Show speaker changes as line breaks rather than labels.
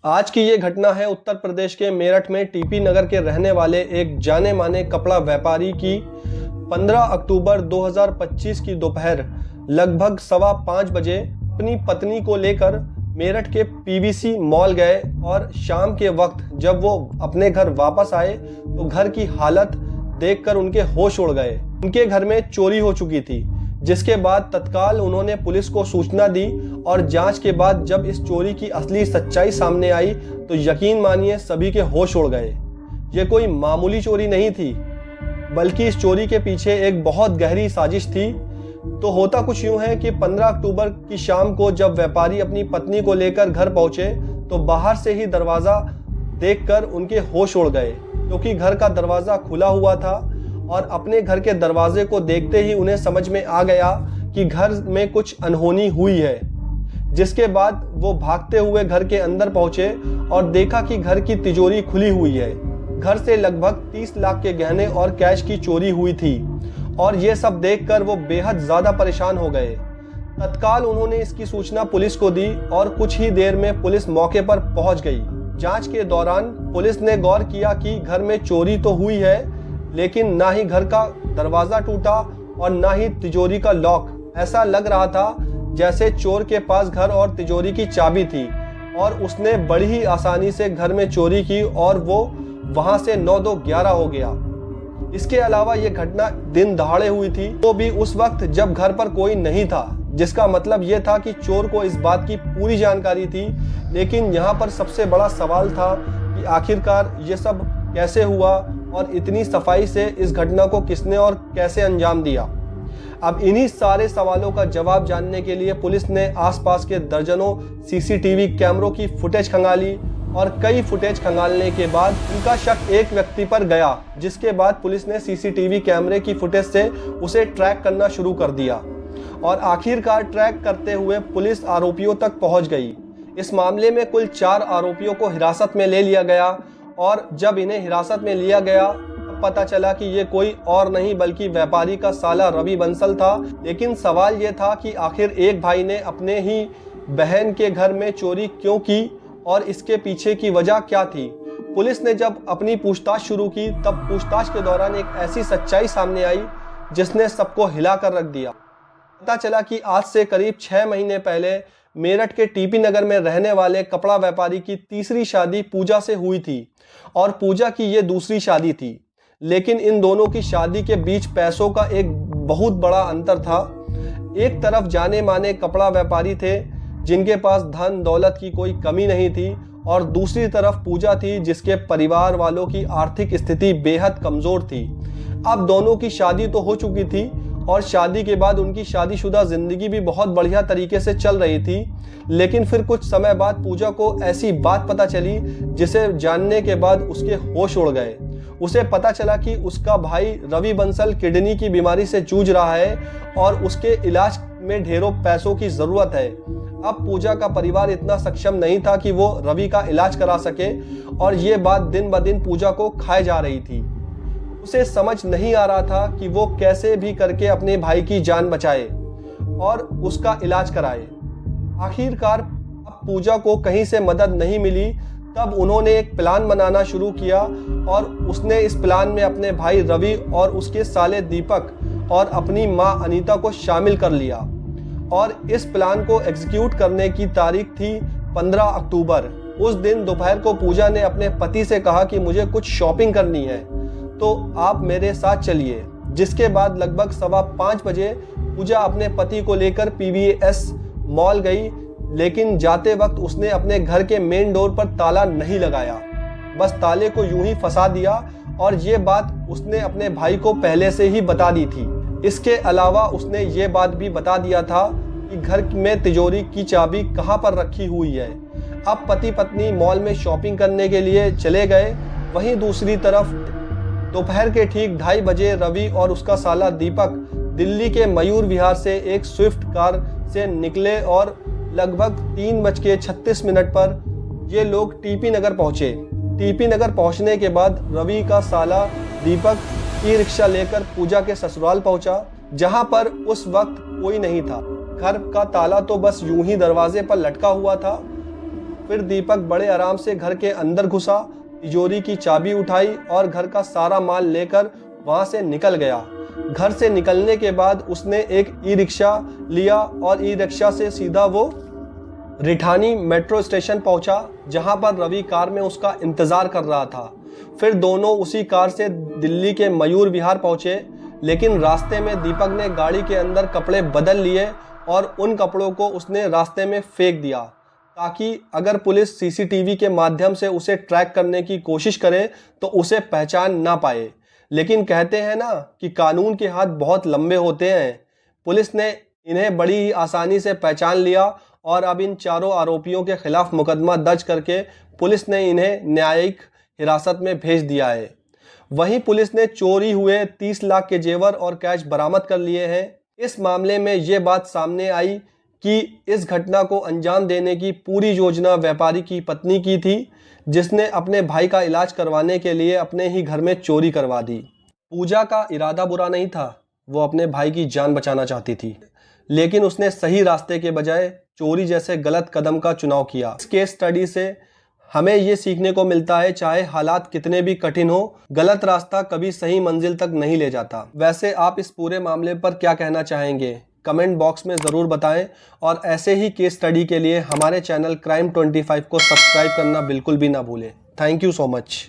आज की ये घटना है उत्तर प्रदेश के मेरठ में टीपी नगर के रहने वाले एक जाने माने कपड़ा व्यापारी की 15 अक्टूबर 2025 की दोपहर लगभग 5:15 बजे अपनी पत्नी को लेकर मेरठ के पीवीसी मॉल गए और शाम के वक्त जब वो अपने घर वापस आए तो घर की हालत देखकर उनके होश उड़ गए। उनके घर में चोरी हो चुकी थी, जिसके बाद तत्काल उन्होंने पुलिस को सूचना दी और जांच के बाद जब इस चोरी की असली सच्चाई सामने आई तो यकीन मानिए सभी के होश उड़ गए। ये कोई मामूली चोरी नहीं थी, बल्कि इस चोरी के पीछे एक बहुत गहरी साजिश थी। तो होता कुछ यूं है कि 15 अक्टूबर की शाम को जब व्यापारी अपनी पत्नी को लेकर घर पहुंचे तो बाहर से ही दरवाजा देखकर उनके होश उड़ गए, क्योंकि घर का दरवाजा खुला हुआ था और अपने घर के दरवाजे को देखते ही उन्हें समझ में आ गया कि घर में कुछ अनहोनी हुई है। जिसके बाद वो भागते हुए घर के अंदर पहुंचे और देखा कि घर की तिजोरी खुली हुई है। घर से लगभग 30 लाख के गहने और कैश की चोरी हुई थी और ये सब देखकर वो बेहद ज्यादा परेशान हो गए। तत्काल उन्होंने इसकी सूचना पुलिस को दी और कुछ ही देर में पुलिस मौके पर पहुंच गई। जांच के दौरान पुलिस ने गौर किया कि घर में चोरी तो हुई है, लेकिन ना ही घर का दरवाजा टूटा और ना ही तिजोरी का लॉक। ऐसा लग रहा था जैसे चोर के पास घर और तिजोरी की चाबी थी और उसने बड़ी ही आसानी से घर में चोरी की और वो वहां से 9-2-11 हो गया। इसके अलावा ये घटना दिन दहाड़े हुई थी, तो भी उस वक्त जब घर पर कोई नहीं था, जिसका मतलब ये था कि चोर को इस बात की पूरी जानकारी थी। लेकिन यहाँ पर सबसे बड़ा सवाल था कि आखिरकार ये सब कैसे हुआ और इतनी सफाई से इस घटना को किसने और कैसे अंजाम दिया। अब इन्हीं सारे सवालों का जवाब जानने के लिए पुलिस ने आसपास के दर्जनों सीसीटीवी कैमरों की फुटेज खंगाली और कई फुटेज खंगालने के बाद उनका शक एक व्यक्ति पर गया, जिसके बाद पुलिस ने सीसीटीवी कैमरे की फुटेज से उसे ट्रैक करना शुरू कर दिया और आखिरकार ट्रैक करते हुए पुलिस आरोपियों तक पहुंच गई। इस मामले में कुल 4 आरोपियों को हिरासत में ले लिया गया और जब इन्हें हिरासत में लिया गया तब पता चला कि ये कोई और नहीं बल्कि व्यापारी का साला रवि बंसल था। लेकिन सवाल ये था कि आखिर एक भाई ने अपने ही बहन के घर में चोरी क्यों की और इसके पीछे की वजह क्या थी। पुलिस ने जब अपनी पूछताछ शुरू की तब पूछताछ के दौरान एक ऐसी सच्चाई सामने आई जिसने सबको हिला कर रख दिया। पता चला कि आज से करीब 6 महीने पहले मेरठ के टीपी नगर में रहने वाले कपड़ा व्यापारी की तीसरी शादी पूजा से हुई थी और पूजा की ये दूसरी शादी थी। लेकिन इन दोनों की शादी के बीच पैसों का एक बहुत बड़ा अंतर था। एक तरफ जाने माने कपड़ा व्यापारी थे जिनके पास धन दौलत की कोई कमी नहीं थी और दूसरी तरफ पूजा थी जिसके परिवार वालों की आर्थिक स्थिति बेहद कमजोर थी। अब दोनों की शादी तो हो चुकी थी और शादी के बाद उनकी शादीशुदा जिंदगी भी बहुत बढ़िया तरीके से चल रही थी। लेकिन फिर कुछ समय बाद पूजा को ऐसी बात पता चली जिसे जानने के बाद उसके होश उड़ गए। उसे पता चला कि उसका भाई रवि बंसल किडनी की बीमारी से जूझ रहा है और उसके इलाज में ढेरों पैसों की जरूरत है। अब पूजा का परिवार इतना सक्षम नहीं था कि वो रवि का इलाज करा सके और ये बात दिन ब दिन पूजा को खाए जा रही थी। उसे समझ नहीं आ रहा था कि वो कैसे भी करके अपने भाई की जान बचाए और उसका इलाज कराए। आखिरकार पूजा को कहीं से मदद नहीं मिली, तब उन्होंने एक प्लान बनाना शुरू किया और उसने इस प्लान में अपने भाई रवि और उसके साले दीपक और अपनी मां अनीता को शामिल कर लिया। और इस प्लान को एग्जीक्यूट करने की तारीख थी 15 अक्टूबर। उस दिन दोपहर को पूजा ने अपने पति से कहा कि मुझे कुछ शॉपिंग करनी है तो आप मेरे साथ चलिए। जिसके बाद लगभग 5:15 बजे पूजा अपने पति को लेकर पीवीएस मॉल गई, लेकिन जाते वक्त उसने अपने घर के मेन डोर पर ताला नहीं लगाया, बस ताले को यूं ही फंसा दिया और ये बात उसने अपने भाई को पहले से ही बता दी थी। इसके अलावा उसने ये बात भी बता दिया था कि घर में तिजोरी की चाबी कहाँ पर रखी हुई है। अब पति पत्नी मॉल में शॉपिंग करने के लिए चले गए। वहीं दूसरी तरफ दोपहर के ठीक 2:30 बजे रवि और उसका साला दीपक दिल्ली के मयूर विहार से एक स्विफ्ट कार से निकले और लगभग 3:36 पर ये लोग टीपी नगर पहुंचे। टीपी नगर पहुंचने के बाद रवि का साला दीपक ई रिक्शा लेकर पूजा के ससुराल पहुंचा, जहां पर उस वक्त कोई नहीं था। घर का ताला तो बस यूं ही दरवाजे पर लटका हुआ था। फिर दीपक बड़े आराम से घर के अंदर घुसा, तिजोरी की चाबी उठाई और घर का सारा माल लेकर वहां से निकल गया। घर से निकलने के बाद उसने एक ई रिक्शा लिया और ई रिक्शा से सीधा वो रिठानी मेट्रो स्टेशन पहुंचा, जहां पर रवि कार में उसका इंतजार कर रहा था। फिर दोनों उसी कार से दिल्ली के मयूर विहार पहुंचे, लेकिन रास्ते में दीपक ने गाड़ी के अंदर कपड़े बदल लिए और उन कपड़ों को उसने रास्ते में फेंक दिया, ताकि अगर पुलिस सीसीटीवी के माध्यम से उसे ट्रैक करने की कोशिश करे तो उसे पहचान ना पाए। लेकिन कहते हैं ना कि कानून के हाथ बहुत लंबे होते हैं। पुलिस ने इन्हें बड़ी ही आसानी से पहचान लिया और अब इन चारों आरोपियों के खिलाफ मुकदमा दर्ज करके पुलिस ने इन्हें न्यायिक हिरासत में भेज दिया है। वहीं पुलिस ने चोरी हुए 30 लाख के जेवर और कैश बरामद कर लिए हैं। इस मामले में ये बात सामने आई कि इस घटना को अंजाम देने की पूरी योजना व्यापारी की पत्नी की थी, जिसने अपने भाई का इलाज करवाने के लिए अपने ही घर में चोरी करवा दी। पूजा का इरादा बुरा नहीं था, वो अपने भाई की जान बचाना चाहती थी, लेकिन उसने सही रास्ते के बजाय चोरी जैसे गलत कदम का चुनाव किया। इस केस स्टडी से हमें ये सीखने को मिलता है, चाहे हालात कितने भी कठिन हो, गलत रास्ता कभी सही मंजिल तक नहीं ले जाता। वैसे आप इस पूरे मामले पर क्या कहना चाहेंगे? कमेंट बॉक्स में ज़रूर बताएं और ऐसे ही केस स्टडी के लिए हमारे चैनल क्राइम 25 को सब्सक्राइब करना बिल्कुल भी ना भूलें। Thank you so much.